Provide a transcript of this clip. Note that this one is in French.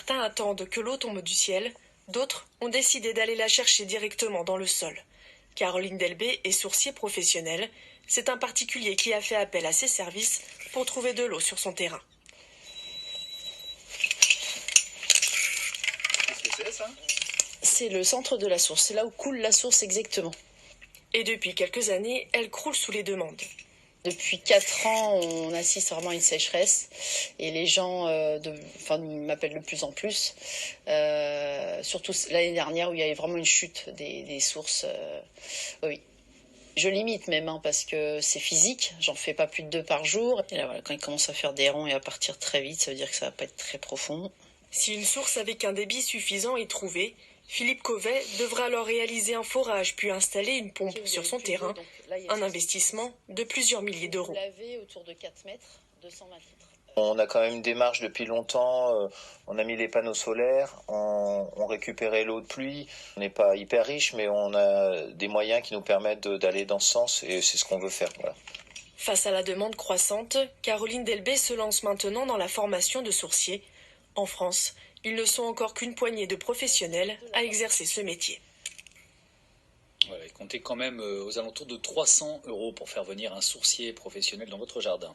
Certains attendent que l'eau tombe du ciel, d'autres ont décidé d'aller la chercher directement dans le sol. Caroline Delbé est sourcier professionnelle. C'est un particulier qui a fait appel à ses services pour trouver de l'eau sur son terrain. Qu'est-ce que c'est ça? C'est le centre de la source, c'est là où coule la source exactement. Et depuis quelques années, elle croule sous les demandes. Depuis 4 ans, on assiste vraiment à une sécheresse et les gens m'appellent de plus en plus. Surtout l'année dernière où il y avait vraiment une chute des sources. Oui. Je limite même parce que c'est physique, j'en fais pas plus de 2 par jour. Et là, voilà, quand il commence à faire des ronds et à partir très vite, ça veut dire que ça va pas être très profond. Si une source avec un débit suffisant est trouvée, Philippe Covet devra alors réaliser un forage puis installer une pompe sur son terrain, un investissement de plusieurs milliers d'euros. Autour de 4 mètres, 220 litres. On a quand même une démarche depuis longtemps, on a mis les panneaux solaires, on récupérait l'eau de pluie. On n'est pas hyper riche, mais on a des moyens qui nous permettent d'aller dans ce sens et c'est ce qu'on veut faire. Voilà. Face à la demande croissante, Caroline Delbé se lance maintenant dans la formation de sourciers. En France, ils ne sont encore qu'une poignée de professionnels à exercer ce métier. Voilà, comptez quand même aux alentours de 300 € pour faire venir un sourcier professionnel dans votre jardin.